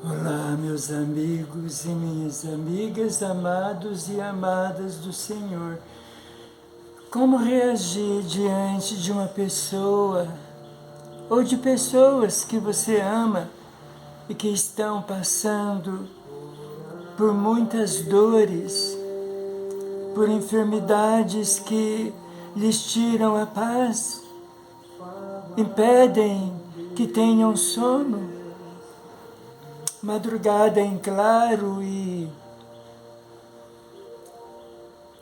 Olá, meus amigos e minhas amigas, amados e amadas do Senhor. Como reagir diante de uma pessoa ou de pessoas que você ama e que estão passando por muitas dores, por enfermidades que lhes tiram a paz, impedem que tenham sono, madrugada em claro e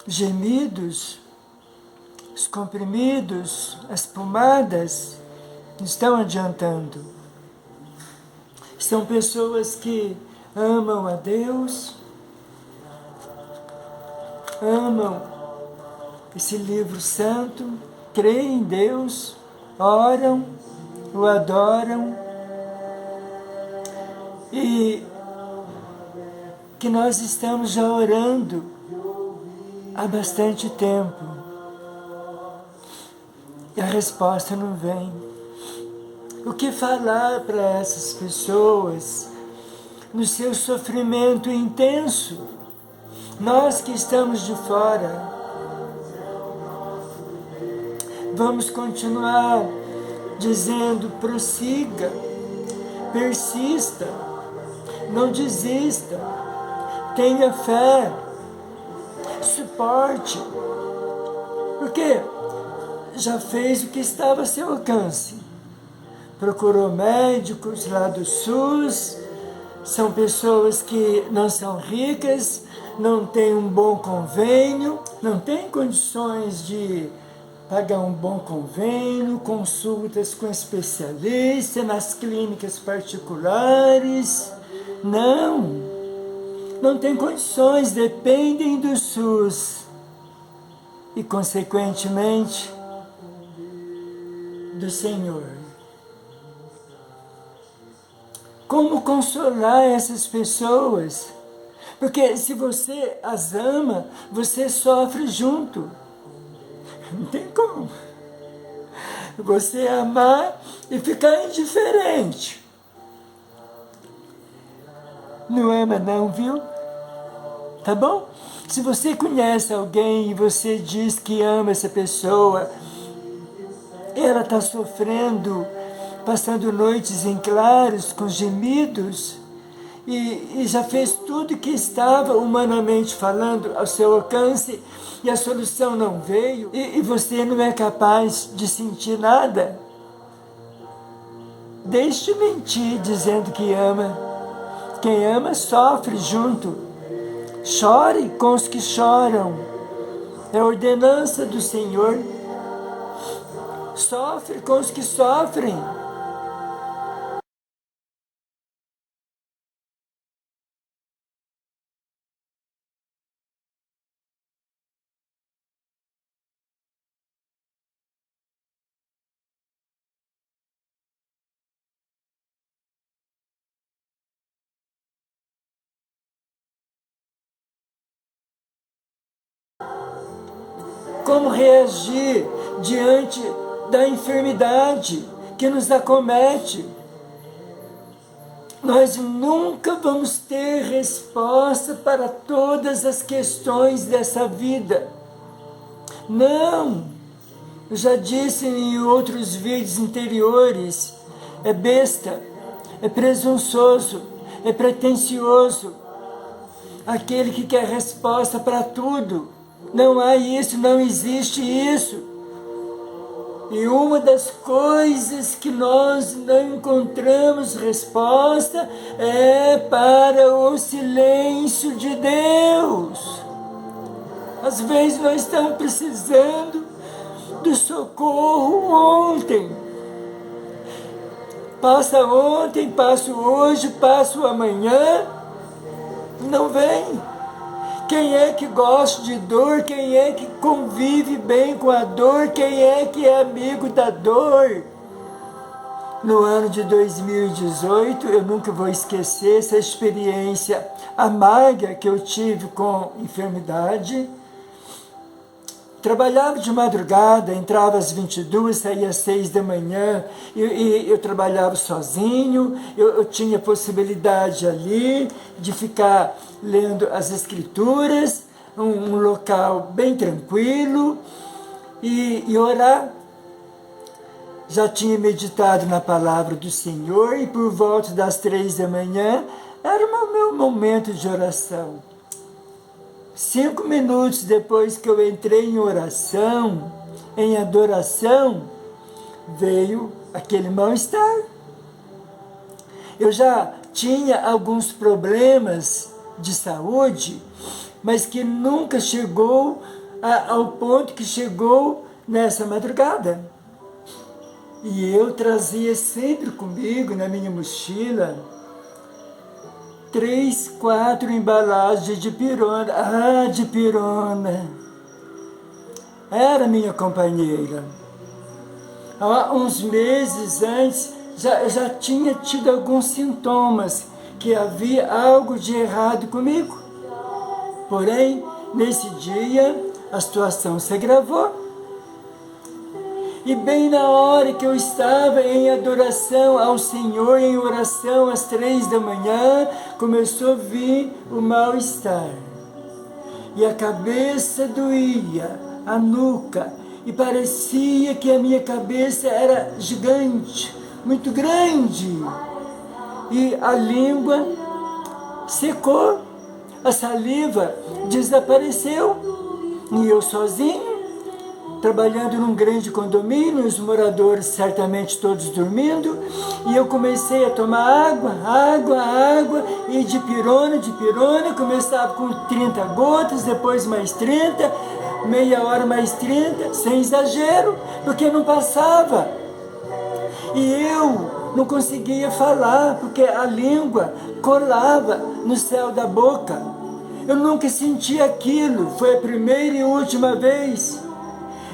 gemidos, os comprimidos, as pomadas não estão adiantando. São pessoas que amam a Deus, amam esse livro santo, creem em Deus, oram, o adoram, e que nós estamos já orando há bastante tempo e a resposta não vem. O que falar para essas pessoas no seu sofrimento intenso? Nós que estamos de fora, vamos continuar dizendo: prossiga, persista, não desista, tenha fé, suporte, porque já fez o que estava a seu alcance. Procurou médicos lá do SUS, são pessoas que não são ricas, não têm um bom convênio, não têm condições de pagar um bom convênio, consultas com especialistas nas clínicas particulares. Não tem condições, dependem do SUS e, consequentemente, do Senhor. Como consolar essas pessoas? Porque se você as ama, você sofre junto. Não tem como você amar e ficar indiferente. Não ama não, viu? Tá bom? Se você conhece alguém e você diz que ama essa pessoa, ela está sofrendo, passando noites em claros, com gemidos, e já fez tudo que estava, humanamente falando, ao seu alcance, e a solução não veio, e você não é capaz de sentir nada, deixe de mentir dizendo que ama. Quem ama sofre junto. Chore com os que choram. É a ordenança do Senhor. Sofre com os que sofrem. Como reagir diante da enfermidade que nos acomete? Nós nunca vamos ter resposta para todas as questões dessa vida. Não! Eu já disse em outros vídeos anteriores, é besta, é presunçoso, é pretensioso, aquele que quer resposta para tudo. Não há isso, não existe isso. E uma das coisas que nós não encontramos resposta é para o silêncio de Deus. Às vezes nós estamos precisando do socorro ontem. Passa ontem, passo hoje, passo amanhã, não vem. Quem é que gosta de dor? Quem é que convive bem com a dor? Quem é que é amigo da dor? No ano de 2018, eu nunca vou esquecer essa experiência amarga que eu tive com enfermidade. Trabalhava de madrugada, entrava às 22, saía às 6 da manhã, e eu trabalhava sozinho, eu tinha possibilidade ali de ficar lendo as escrituras, um local bem tranquilo, e orar. Já tinha meditado na palavra do Senhor, e por volta das 3 da manhã era o meu momento de oração. 5 minutos depois que eu entrei em oração, em adoração, veio aquele mal-estar. Eu já tinha alguns problemas de saúde, mas que nunca chegou ao ponto que chegou nessa madrugada. E eu trazia sempre comigo, na minha mochila, 3, 4 embalagens de dipirona. Ah, dipirona era minha companheira. Há uns meses antes, já tinha tido alguns sintomas que havia algo de errado comigo. Porém, nesse dia, a situação se agravou. E bem na hora que eu estava em adoração ao Senhor, em oração às 3 da manhã, começou a vir o mal-estar. E a cabeça doía, a nuca, e parecia que a minha cabeça era gigante, muito grande. E a língua secou, a saliva desapareceu. E eu sozinho, trabalhando num grande condomínio, os moradores certamente todos dormindo, e eu comecei a tomar água, e dipirona, começava com 30 gotas, depois mais 30, meia hora mais 30, sem exagero, porque não passava. E eu não conseguia falar, porque a língua colava no céu da boca. Eu nunca senti aquilo, foi a primeira e última vez.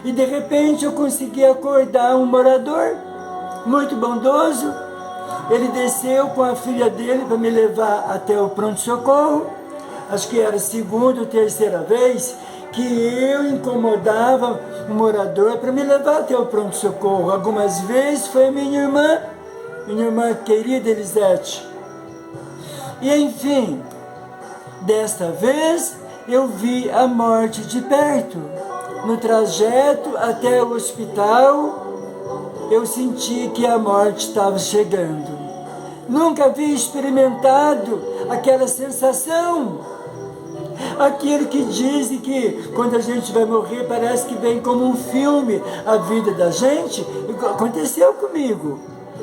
E de repente eu consegui acordar um morador muito bondoso. Ele desceu com a filha dele para me levar até o pronto-socorro. Acho que era a segunda ou terceira vez que eu incomodava o morador para me levar até o pronto-socorro. Algumas vezes foi minha irmã querida Elisete. E enfim, desta vez eu vi a morte de perto. No trajeto até o hospital, eu senti que a morte estava chegando. Nunca havia experimentado aquela sensação. Aquilo que dizem que quando a gente vai morrer parece que vem como um filme a vida da gente. Aconteceu comigo.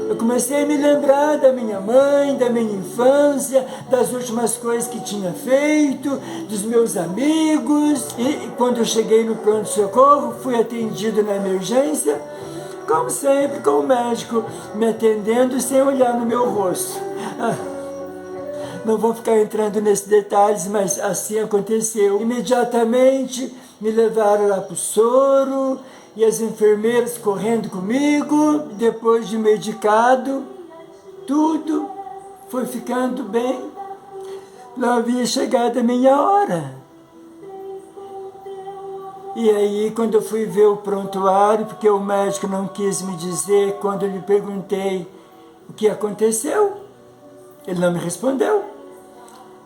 Eu comecei a me lembrar da minha mãe, da minha infância, das últimas coisas que tinha feito, dos meus amigos. E quando eu cheguei no pronto-socorro, fui atendido na emergência, como sempre, com o médico me atendendo sem olhar no meu rosto. Não vou ficar entrando nesses detalhes, mas assim aconteceu. Imediatamente me levaram lá para o soro, e as enfermeiras correndo comigo. Depois de medicado, tudo foi ficando bem. Não havia chegado a minha hora. E aí, quando eu fui ver o prontuário, porque o médico não quis me dizer, quando eu lhe perguntei o que aconteceu, ele não me respondeu.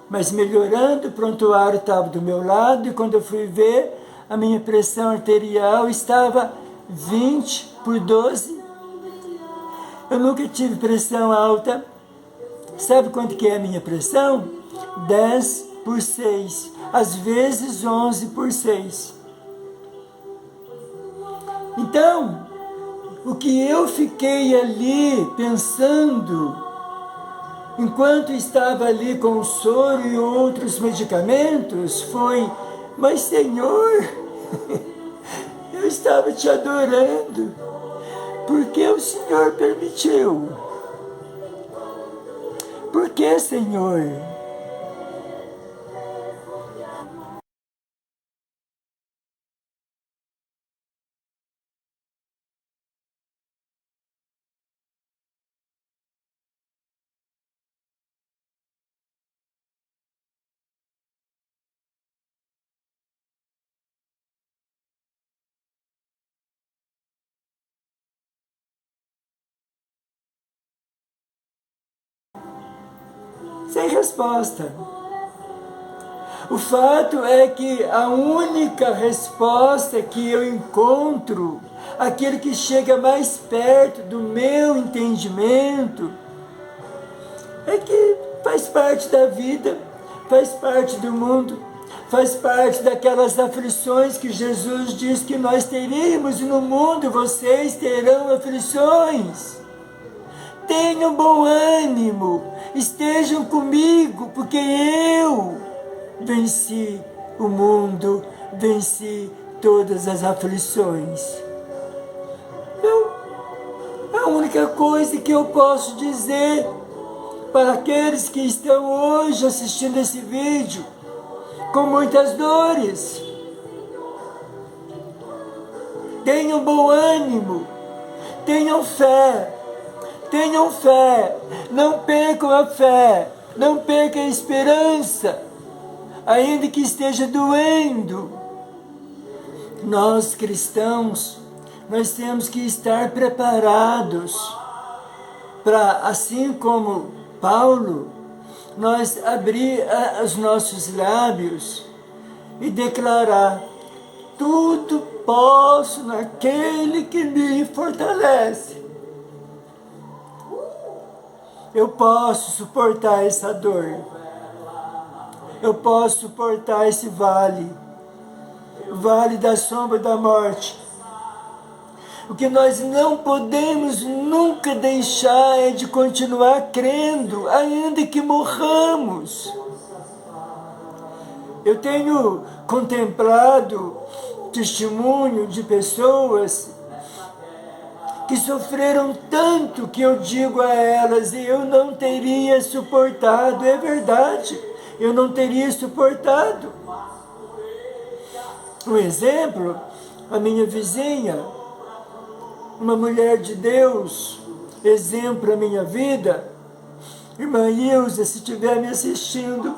Mas melhorando, o prontuário estava do meu lado, e quando eu fui ver, a minha pressão arterial estava 20/12. Eu nunca tive pressão alta. Sabe quanto que é a minha pressão? 10/6, às vezes 11/6. Então, o que eu fiquei ali pensando, enquanto estava ali com o soro e outros medicamentos, foi: mas Senhor, eu estava te adorando, por que o Senhor permitiu? Por que, Senhor? sem resposta. O fato é que a única resposta que eu encontro, aquele que chega mais perto do meu entendimento, é que faz parte da vida, faz parte do mundo, faz parte daquelas aflições que Jesus diz que nós teríamos, e no mundo vocês terão aflições. Tenham bom ânimo, estejam comigo, porque eu venci o mundo, venci todas as aflições. Então, a única coisa que eu posso dizer para aqueles que estão hoje assistindo esse vídeo com muitas dores: tenham bom ânimo, tenham fé, não percam a fé, não percam a esperança, ainda que esteja doendo. Nós cristãos, nós temos que estar preparados para, assim como Paulo, nós abrir os nossos lábios e declarar: tudo posso naquele que me fortalece. Eu posso suportar essa dor. Eu posso suportar esse vale da sombra da morte. O que nós não podemos nunca deixar é de continuar crendo, ainda que morramos. Eu tenho contemplado testemunho de pessoas que sofreram tanto que eu digo a elas: eu não teria suportado. É verdade, eu não teria suportado. Um exemplo, a minha vizinha, uma mulher de Deus, exemplo na minha vida, irmã Ilza, se estiver me assistindo,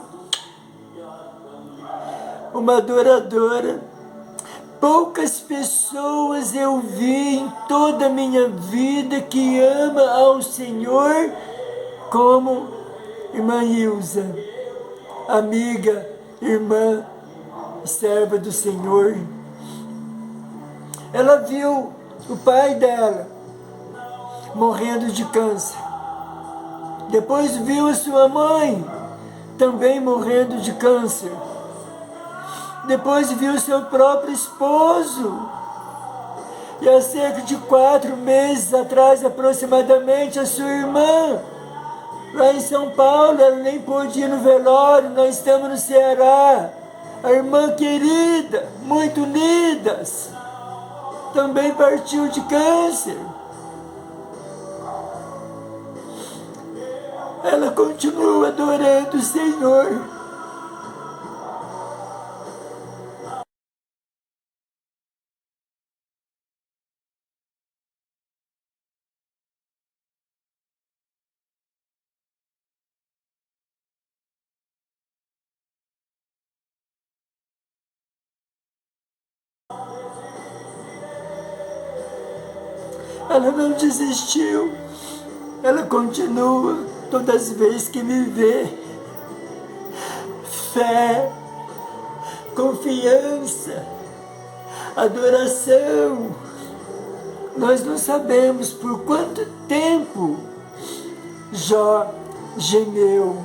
uma adoradora. Poucas pessoas eu vi em toda a minha vida que ama ao Senhor como irmã Ilza, amiga, irmã, serva do Senhor. Ela viu o pai dela morrendo de câncer. Depois viu a sua mãe também morrendo de câncer. Depois viu seu próprio esposo. E há cerca de 4 meses atrás, aproximadamente, a sua irmã, lá em São Paulo, ela nem pôde ir no velório, nós estamos no Ceará. A irmã querida, muito unidas, também partiu de câncer. Ela continua adorando o Senhor. Ela não desistiu. Ela continua todas as vezes que me vê. Fé, confiança, adoração. Nós não sabemos por quanto tempo Jó gemeu.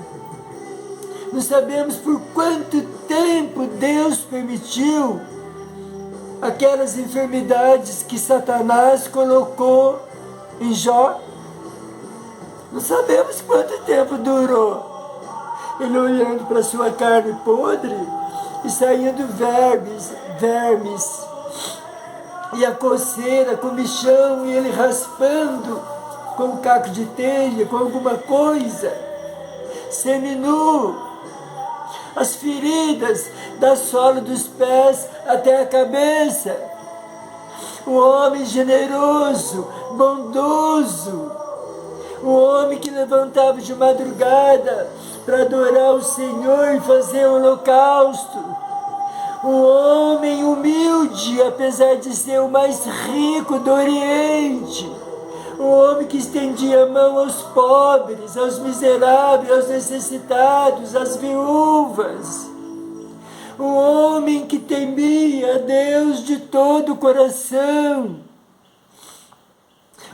Não sabemos por quanto tempo Deus permitiu aquelas enfermidades que Satanás colocou em Jó. Não sabemos quanto tempo durou. Ele olhando para sua carne podre e saindo vermes. E a coceira, a comichão, e ele raspando com um caco de telha, com alguma coisa. Seminu. As feridas da sola dos pés até a cabeça. O homem generoso, bondoso. O homem que levantava de madrugada para adorar o Senhor e fazer o holocausto. O homem humilde, apesar de ser o mais rico do Oriente. O homem que estendia a mão aos pobres, aos miseráveis, aos necessitados, às viúvas. O homem que temia a Deus de todo o coração.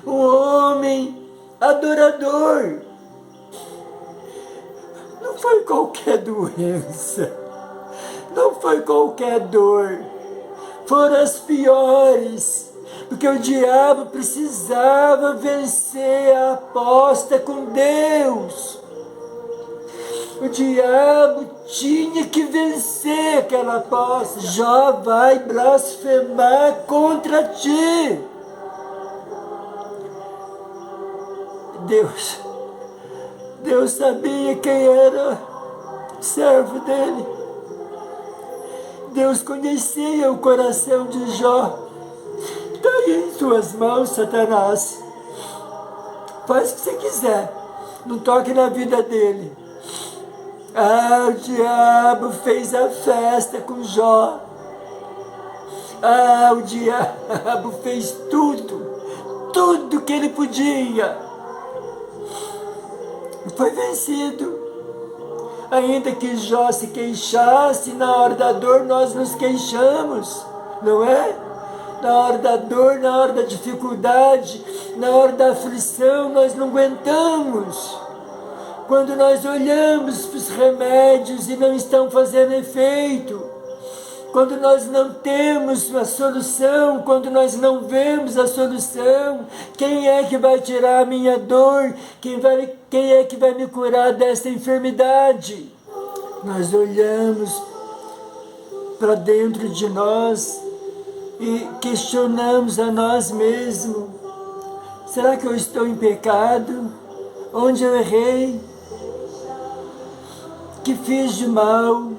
O homem adorador. Não foi qualquer doença, não foi qualquer dor, foram as piores, porque o diabo precisava vencer a aposta com Deus. O diabo tinha que vencer aquela aposta. Jó vai blasfemar contra ti. Deus sabia quem era o servo dele. Deus conhecia o coração de Jó. Está aí em suas mãos, Satanás. Faz o que você quiser. Não toque na vida dele. O diabo fez a festa com Jó. O diabo fez tudo que ele podia. Foi vencido. Ainda que Jó se queixasse, na hora da dor nós nos queixamos, não é? Na hora da dor, na hora da dificuldade, na hora da aflição, nós não aguentamos. Quando nós olhamos para os remédios e não estão fazendo efeito, quando nós não temos a solução, quando nós não vemos a solução, quem é que vai tirar a minha dor? Quem é que vai me curar desta enfermidade? Nós olhamos para dentro de nós e questionamos a nós mesmos. Será que eu estou em pecado? Onde eu errei? Que fiz de mal?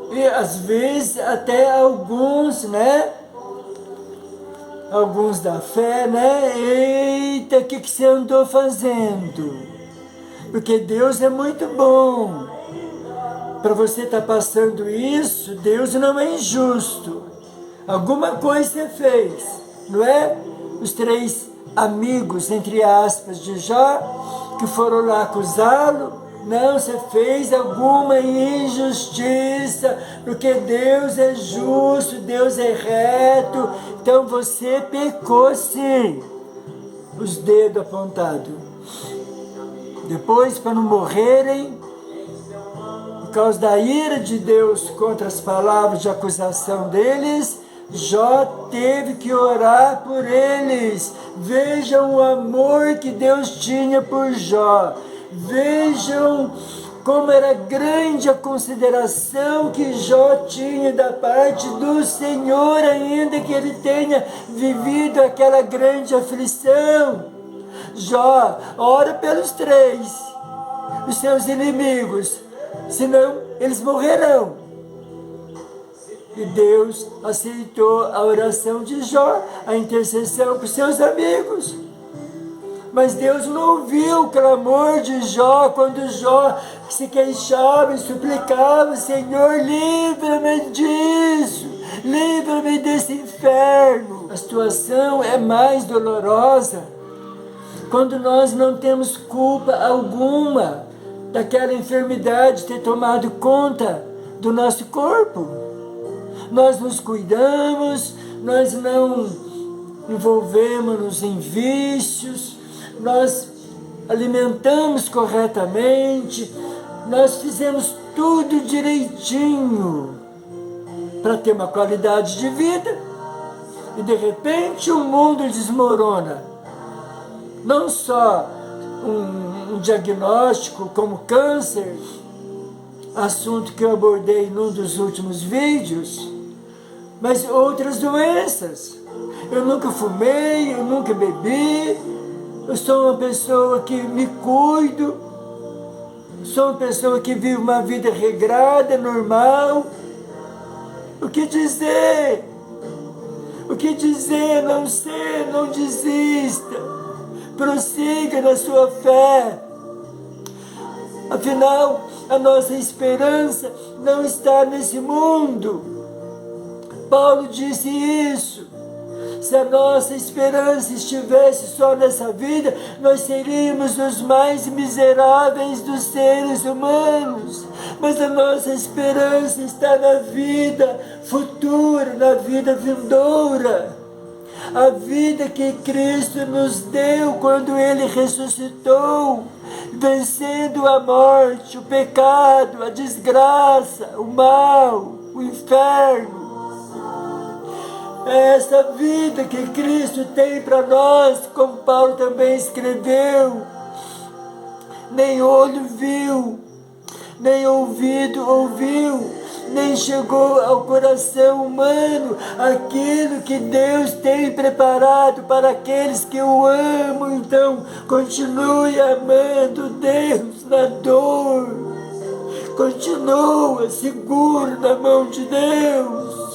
E às vezes até alguns, né? Alguns da fé, né? Eita, o que você andou fazendo? Porque Deus é muito bom. Para você estar passando isso, Deus não é injusto. Alguma coisa você fez, não é? Os 3 amigos, entre aspas, de Jó, que foram lá acusá-lo. Não, você fez alguma injustiça, porque Deus é justo, Deus é reto, então você pecou sim. Os dedos apontados. Depois, para não morrerem, por causa da ira de Deus contra as palavras de acusação deles, Jó teve que orar por eles. Vejam o amor que Deus tinha por Jó. Vejam como era grande a consideração que Jó tinha da parte do Senhor, ainda que ele tenha vivido aquela grande aflição. Jó, ora pelos 3, os seus inimigos, senão eles morrerão. E Deus aceitou a oração de Jó, a intercessão por seus amigos. Mas Deus não ouviu o clamor de Jó, quando Jó se queixava e suplicava: Senhor, livra-me disso, livra-me desse inferno. A situação é mais dolorosa quando nós não temos culpa alguma daquela enfermidade ter tomado conta do nosso corpo. Nós nos cuidamos, nós não envolvemos-nos em vícios, nós alimentamos corretamente, nós fizemos tudo direitinho para ter uma qualidade de vida e de repente o mundo desmorona. Não só um diagnóstico como câncer, assunto que eu abordei num dos últimos vídeos, mas outras doenças. Eu nunca fumei, eu nunca bebi, eu sou uma pessoa que me cuido, sou uma pessoa que vive uma vida regrada, normal. O que dizer? O que dizer? Não sei, não desista. Prossiga na sua fé. Afinal, a nossa esperança não está nesse mundo. Paulo disse isso. Se a nossa esperança estivesse só nessa vida, nós seríamos os mais miseráveis dos seres humanos. Mas a nossa esperança está na vida futura, na vida vindoura. A vida que Cristo nos deu quando Ele ressuscitou, vencendo a morte, o pecado, a desgraça, o mal, o inferno. É essa vida que Cristo tem para nós, como Paulo também escreveu. Nem olho viu, nem ouvido ouviu, nem chegou ao coração humano aquilo que Deus tem preparado para aqueles que o amam. Então, continue amando Deus na dor. Continua seguro na mão de Deus.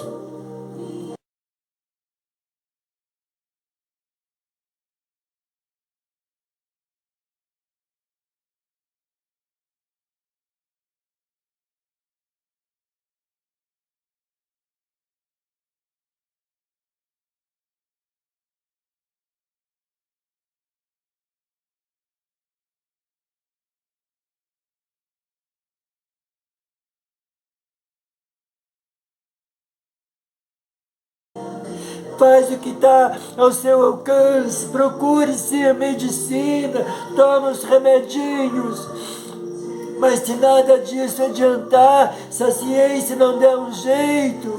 Faz o que está ao seu alcance, procure-se a medicina, toma os remedinhos. Mas se nada disso adiantar, se a ciência não der um jeito,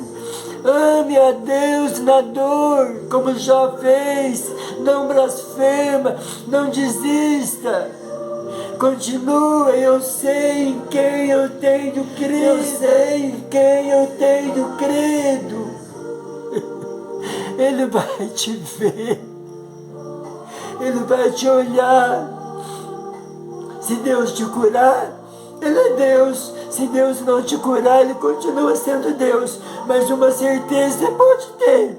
ame a Deus na dor, como Jó fez. Não blasfema, não desista. Continua, eu sei em quem eu tenho crido. Eu sei em quem eu tenho crido. Ele vai te ver. Ele vai te olhar. Se Deus te curar, Ele é Deus. Se Deus não te curar, Ele continua sendo Deus. Mas uma certeza você pode ter: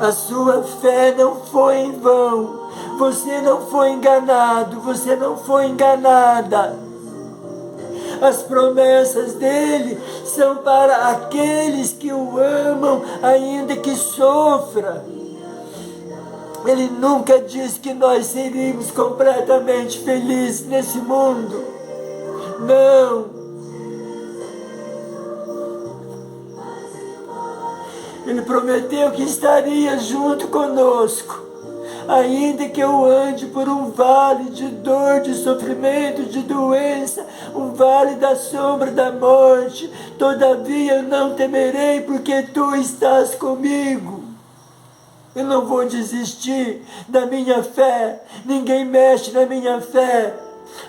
a sua fé não foi em vão. Você não foi enganado. Você não foi enganada. As promessas dele são para aqueles que o amam, ainda que sofra. Ele nunca disse que nós seríamos completamente felizes nesse mundo. Não. Ele prometeu que estaria junto conosco. Ainda que eu ande por um vale de dor, de sofrimento, de doença, um vale da sombra da morte, todavia eu não temerei, porque tu estás comigo. Eu não vou desistir da minha fé. Ninguém mexe na minha fé.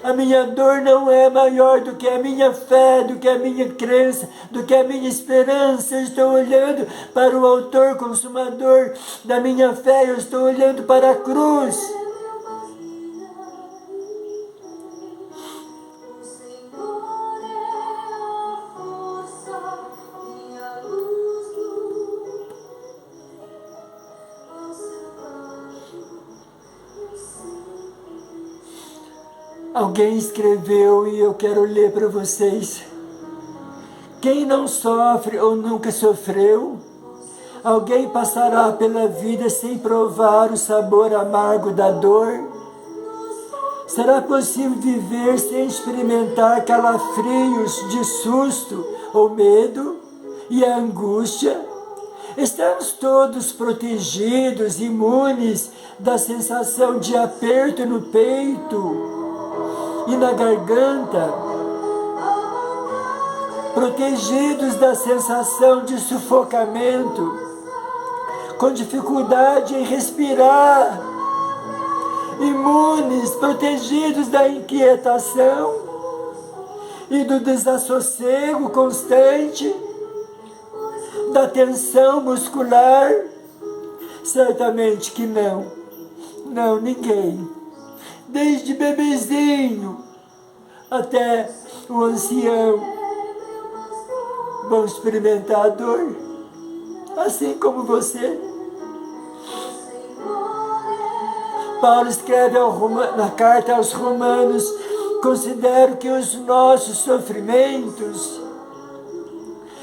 A minha dor não é maior do que a minha fé, do que a minha crença, do que a minha esperança. Eu estou olhando para o autor, consumador da minha fé. Eu estou olhando para a cruz. Alguém escreveu e eu quero ler para vocês. Quem não sofre ou nunca sofreu, alguém passará pela vida sem provar o sabor amargo da dor? Será possível viver sem experimentar calafrios de susto ou medo e a angústia? Estamos todos protegidos, imunes da sensação de aperto no peito e na garganta, protegidos da sensação de sufocamento, com dificuldade em respirar, imunes, protegidos da inquietação e do desassossego constante, da tensão muscular? Certamente que não. Não, ninguém. Desde bebezinho até o ancião vão experimentar a dor, assim como você. Paulo escreve na carta aos Romanos: considero que os nossos sofrimentos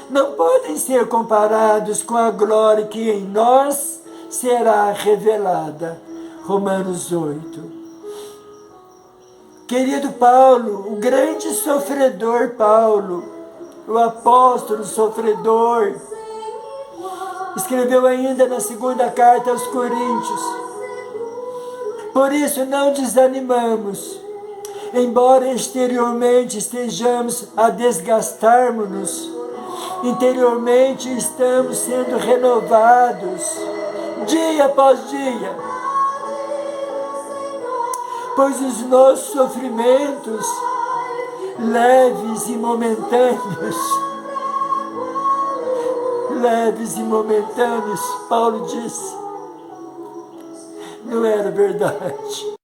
não podem ser comparados com a glória que em nós será revelada. Romanos 8. Querido Paulo, o grande sofredor Paulo, o apóstolo sofredor, escreveu ainda na segunda carta aos Coríntios: por isso não desanimamos, embora exteriormente estejamos a desgastarmos-nos, interiormente estamos sendo renovados, dia após dia, pois os nossos sofrimentos, leves e momentâneos, Paulo disse, não era verdade.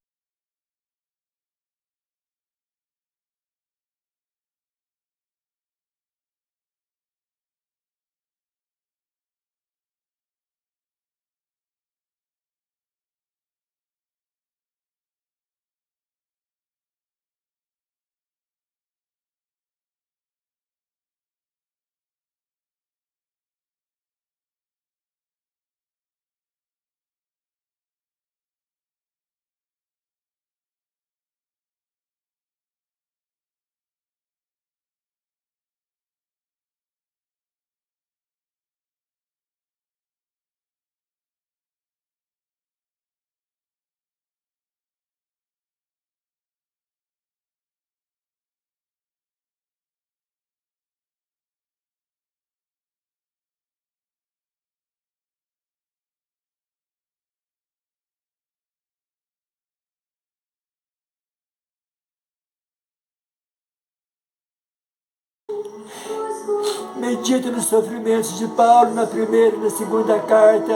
Medita nos sofrimentos de Paulo na primeira e na segunda carta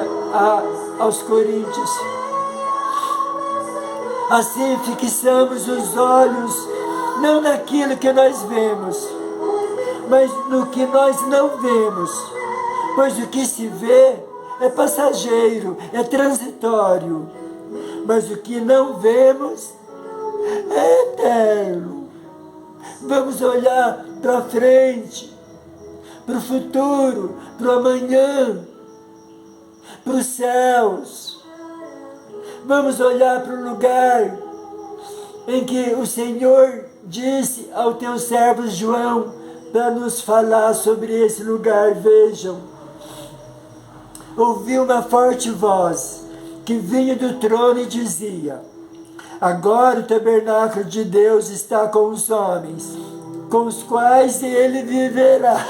aos Coríntios. Assim fixamos os olhos não naquilo que nós vemos, mas no que nós não vemos, pois o que se vê é passageiro, é transitório, mas o que não vemos é eterno. Vamos olhar para frente, para o futuro, para o amanhã, para os céus. Vamos olhar para o lugar em que o Senhor disse ao teu servo João para nos falar sobre esse lugar. Vejam, ouvi uma forte voz que vinha do trono e dizia: agora o tabernáculo de Deus está com os homens, com os quais ele viverá.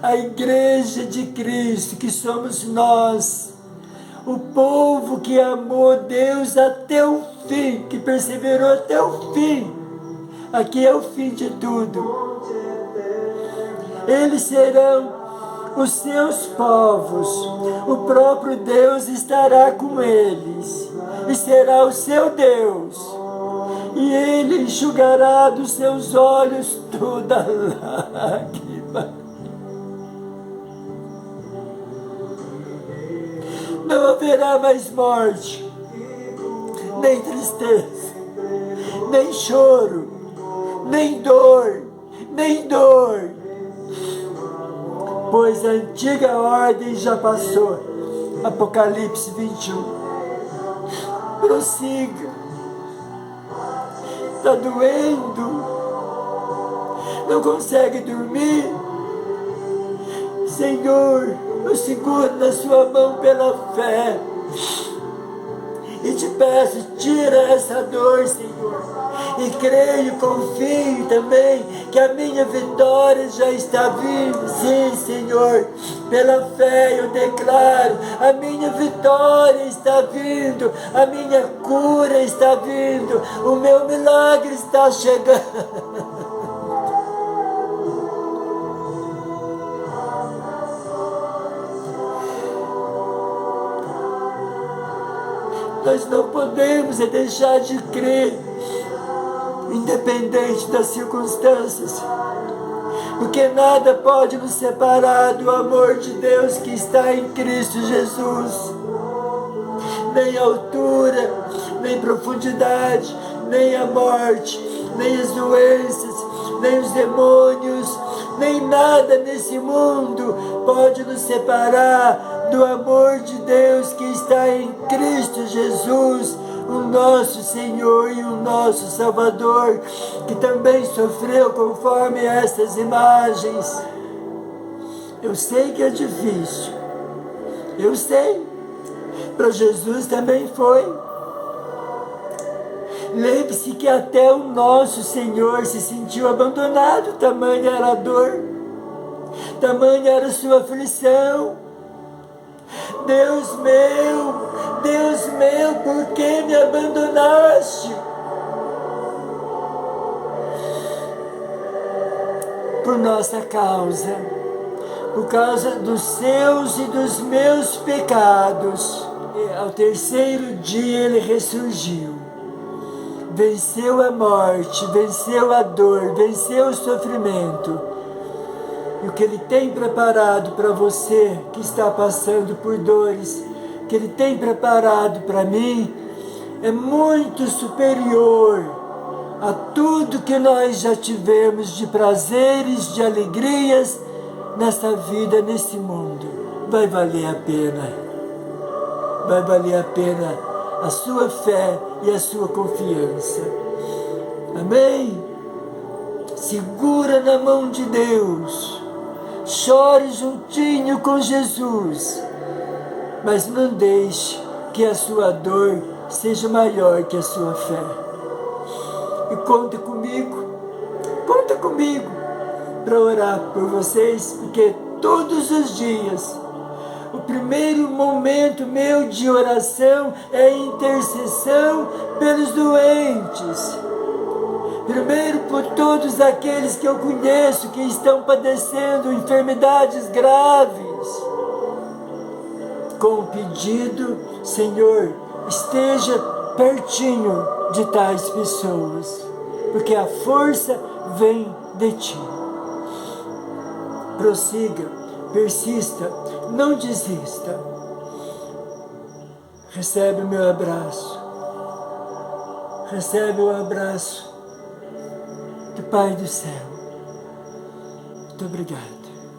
A igreja de Cristo, que somos nós, o povo que amou Deus até o fim, que perseverou até o fim. Aqui é o fim de tudo. Eles serão os seus povos, o próprio Deus estará com eles e será o seu Deus, e ele enxugará dos seus olhos toda lágrima. Não haverá mais morte, nem tristeza, nem choro, nem dor, pois a antiga ordem já passou. Apocalipse 21. Prossiga. Está doendo? Não consegue dormir? Senhor, eu seguro na sua mão pela fé e te peço, tira essa dor, Senhor. E creio, confio também que a minha vitória já está vindo. Sim, Senhor, pela fé eu declaro, a minha vitória está vindo, a minha cura está vindo, o meu milagre está chegando. Nós não podemos deixar de crer, independente das circunstâncias, porque nada pode nos separar do amor de Deus que está em Cristo Jesus. Nem a altura, nem profundidade, nem a morte, nem as doenças, nem os demônios, nem nada nesse mundo pode nos separar do amor de Deus que está em Cristo Jesus, o nosso Senhor e o nosso Salvador, que também sofreu conforme essas imagens. Eu sei que é difícil, eu sei, para Jesus também foi. Lembre-se que até o nosso Senhor se sentiu abandonado, tamanha era a dor, tamanha era a sua aflição. Deus meu, por que me abandonaste? Por nossa causa, por causa dos seus e dos meus pecados. E ao terceiro dia ele ressurgiu, venceu a morte, venceu a dor, venceu o sofrimento. E o que Ele tem preparado para você que está passando por dores, que Ele tem preparado para mim, é muito superior a tudo que nós já tivemos de prazeres, de alegrias nessa vida, nesse mundo. Vai valer a pena. Vai valer a pena a sua fé e a sua confiança. Amém? Segura na mão de Deus. Chore juntinho com Jesus. Mas não deixe que a sua dor seja maior que a sua fé. E conta comigo para orar por vocês, porque todos os dias o primeiro momento meu de oração é intercessão pelos doentes. Primeiro por todos aqueles que eu conheço que estão padecendo enfermidades graves. Com o pedido, Senhor, esteja pertinho de tais pessoas, porque a força vem de Ti. Prossiga, persista, não desista. Recebe o meu abraço. Recebe o abraço do Pai do céu. Muito obrigado.